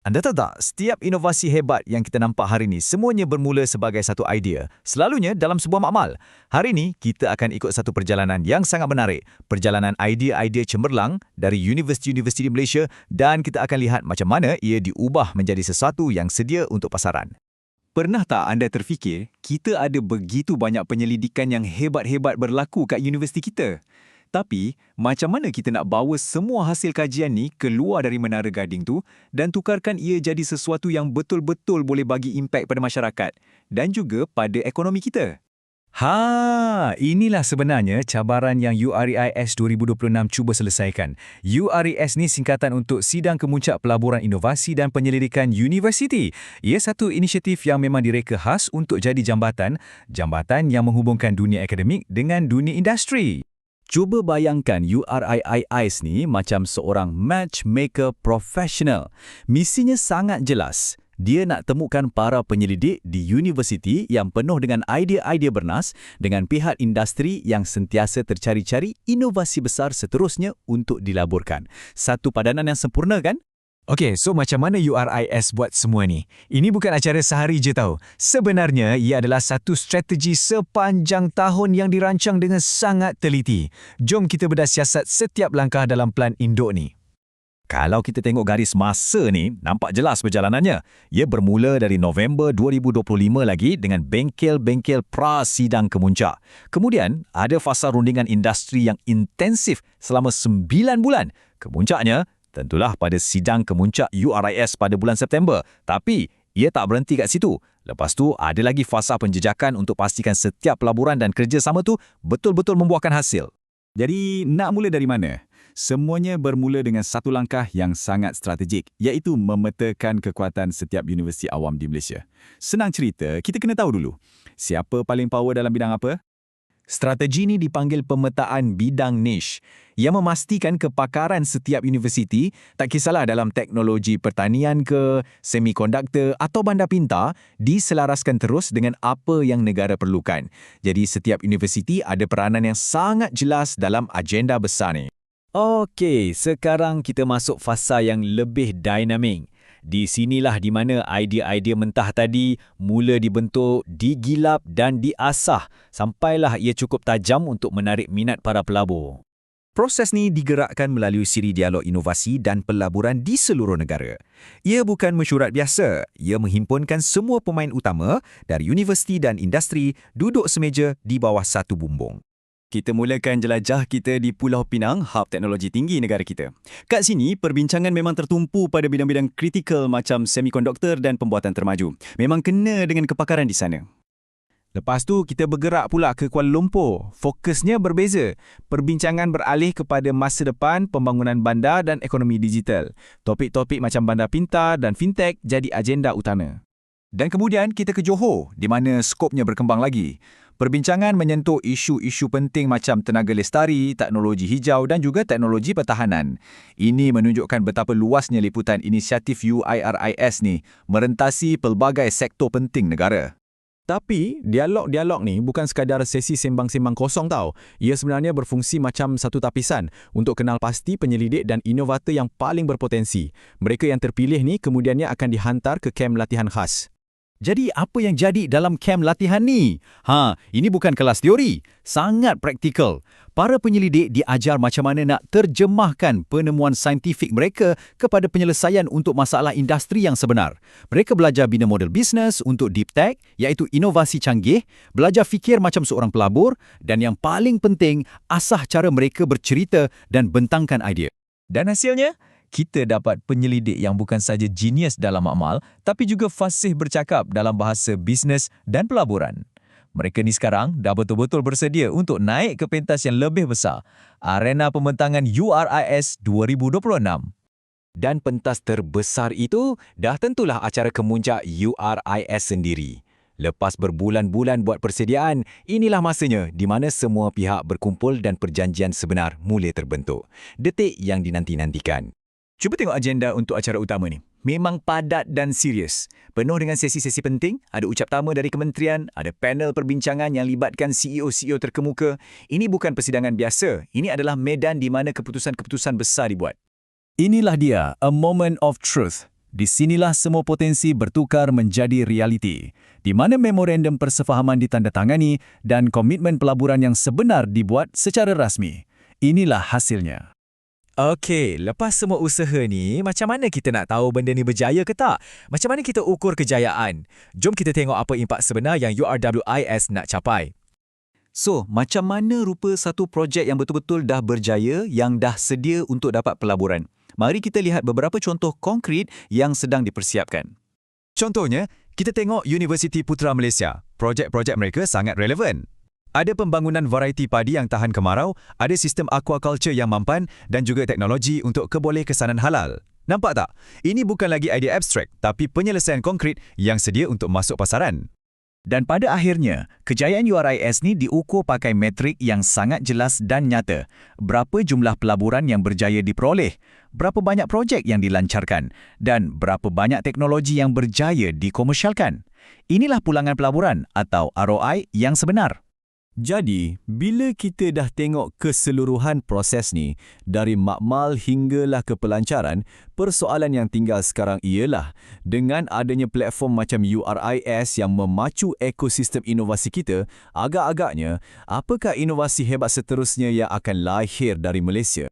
Anda tahu tak, setiap inovasi hebat yang kita nampak hari ini semuanya bermula sebagai satu idea, selalunya dalam sebuah makmal. Hari ini, kita akan ikut satu perjalanan yang sangat menarik. Perjalanan idea-idea cemerlang dari universiti-universiti di Malaysia dan kita akan lihat macam mana ia diubah menjadi sesuatu yang sedia untuk pasaran. Pernah tak anda terfikir, kita ada begitu banyak penyelidikan yang hebat-hebat berlaku kat universiti kita? Tapi, macam mana kita nak bawa semua hasil kajian ni keluar dari Menara Gading tu dan tukarkan ia jadi sesuatu yang betul-betul boleh bagi impak pada masyarakat dan juga pada ekonomi kita? Inilah sebenarnya cabaran yang URIS 2026 cuba selesaikan. URIS ni singkatan untuk Sidang Kemuncak Pelaburan Inovasi dan Penyelidikan Universiti. Ia satu inisiatif yang memang direka khas untuk jadi jambatan yang menghubungkan dunia akademik dengan dunia industri. Cuba bayangkan URIIS ni macam seorang matchmaker profesional. Misinya sangat jelas. Dia nak temukan para penyelidik di universiti yang penuh dengan idea-idea bernas dengan pihak industri yang sentiasa tercari-cari inovasi besar seterusnya untuk dilaburkan. Satu padanan yang sempurna kan? Okey, so macam mana URIS buat semua ni? Ini bukan acara sehari je tau. Sebenarnya, ia adalah satu strategi sepanjang tahun yang dirancang dengan sangat teliti. Jom kita bedah siasat setiap langkah dalam plan induk ni. Kalau kita tengok garis masa ni, nampak jelas perjalanannya. Ia bermula dari November 2025 lagi dengan bengkel-bengkel pra-sidang kemuncak. Kemudian, ada fasa rundingan industri yang intensif selama 9 bulan. Kemuncaknya, tentulah pada sidang kemuncak URIS pada bulan September. Tapi, ia tak berhenti kat situ. Lepas tu, ada lagi fasa penjejakan untuk pastikan setiap pelaburan dan kerjasama tu betul-betul membuahkan hasil. Jadi, nak mula dari mana? Semuanya bermula dengan satu langkah yang sangat strategik, iaitu memetakan kekuatan setiap universiti awam di Malaysia. Senang cerita, kita kena tahu dulu, siapa paling power dalam bidang apa? Strategi ini dipanggil pemetaan bidang niche yang memastikan kepakaran setiap universiti, tak kisahlah dalam teknologi pertanian ke, semikonduktor atau bandar pintar, diselaraskan terus dengan apa yang negara perlukan. Jadi setiap universiti ada peranan yang sangat jelas dalam agenda besar ni. Okey, sekarang kita masuk fasa yang lebih dinamik. Di sinilah di mana idea-idea mentah tadi mula dibentuk, digilap dan diasah sampailah ia cukup tajam untuk menarik minat para pelabur. Proses ni digerakkan melalui siri dialog inovasi dan pelaburan di seluruh negara. Ia bukan mesyuarat biasa, ia menghimpunkan semua pemain utama dari universiti dan industri duduk semeja di bawah satu bumbung. Kita mulakan jelajah kita di Pulau Pinang, hub teknologi tinggi negara kita. Kat sini, perbincangan memang tertumpu pada bidang-bidang kritikal macam semikonduktor dan pembuatan termaju. Memang kena dengan kepakaran di sana. Lepas tu, kita bergerak pula ke Kuala Lumpur. Fokusnya berbeza. Perbincangan beralih kepada masa depan pembangunan bandar dan ekonomi digital. Topik-topik macam bandar pintar dan fintech jadi agenda utama. Dan kemudian kita ke Johor, di mana skopnya berkembang lagi. Perbincangan menyentuh isu-isu penting macam tenaga lestari, teknologi hijau dan juga teknologi pertahanan. Ini menunjukkan betapa luasnya liputan inisiatif UIRIS ni merentasi pelbagai sektor penting negara. Tapi, dialog-dialog ni bukan sekadar sesi sembang-sembang kosong tau. Ia sebenarnya berfungsi macam satu tapisan untuk kenal pasti penyelidik dan inovator yang paling berpotensi. Mereka yang terpilih ni kemudiannya akan dihantar ke kem latihan khas. Jadi apa yang jadi dalam kem latihan ni? Ini bukan kelas teori, sangat praktikal. Para penyelidik diajar macam mana nak terjemahkan penemuan saintifik mereka kepada penyelesaian untuk masalah industri yang sebenar. Mereka belajar bina model bisnes untuk deep tech, iaitu inovasi canggih, belajar fikir macam seorang pelabur, dan yang paling penting, asah cara mereka bercerita dan bentangkan idea. Dan hasilnya? Kita dapat penyelidik yang bukan saja genius dalam amal, tapi juga fasih bercakap dalam bahasa bisnes dan pelaburan. Mereka ni sekarang dah betul-betul bersedia untuk naik ke pentas yang lebih besar, arena pembentangan URIS 2026. Dan pentas terbesar itu dah tentulah acara kemuncak URIS sendiri. Lepas berbulan-bulan buat persediaan, inilah masanya di mana semua pihak berkumpul dan perjanjian sebenar mula terbentuk. Detik yang dinanti-nantikan. Cuba tengok agenda untuk acara utama ni. Memang padat dan serius. Penuh dengan sesi-sesi penting, ada ucap tama dari kementerian, ada panel perbincangan yang libatkan CEO-CEO terkemuka. Ini bukan persidangan biasa. Ini adalah medan di mana keputusan-keputusan besar dibuat. Inilah dia, a moment of truth. Di sinilah semua potensi bertukar menjadi realiti, di mana memorandum persefahaman ditandatangani dan komitmen pelaburan yang sebenar dibuat secara rasmi. Inilah hasilnya. Okey, lepas semua usaha ni, macam mana kita nak tahu benda ni berjaya ke tak? Macam mana kita ukur kejayaan? Jom kita tengok apa impak sebenar yang URWIS nak capai. So, macam mana rupa satu projek yang betul-betul dah berjaya yang dah sedia untuk dapat pelaburan? Mari kita lihat beberapa contoh konkret yang sedang dipersiapkan. Contohnya, kita tengok Universiti Putra Malaysia. Projek-projek mereka sangat relevan. Ada pembangunan varieti padi yang tahan kemarau, ada sistem aquaculture yang mampan dan juga teknologi untuk kebolehkesanan halal. Nampak tak? Ini bukan lagi idea abstrak, tapi penyelesaian konkret yang sedia untuk masuk pasaran. Dan pada akhirnya, kejayaan URIS ni diukur pakai metrik yang sangat jelas dan nyata. Berapa jumlah pelaburan yang berjaya diperoleh, berapa banyak projek yang dilancarkan, dan berapa banyak teknologi yang berjaya dikomersialkan. Inilah pulangan pelaburan atau ROI yang sebenar. Jadi, bila kita dah tengok keseluruhan proses ni, dari makmal hinggalah ke pelancaran, persoalan yang tinggal sekarang ialah, dengan adanya platform macam URIS yang memacu ekosistem inovasi kita, agak-agaknya, apakah inovasi hebat seterusnya yang akan lahir dari Malaysia?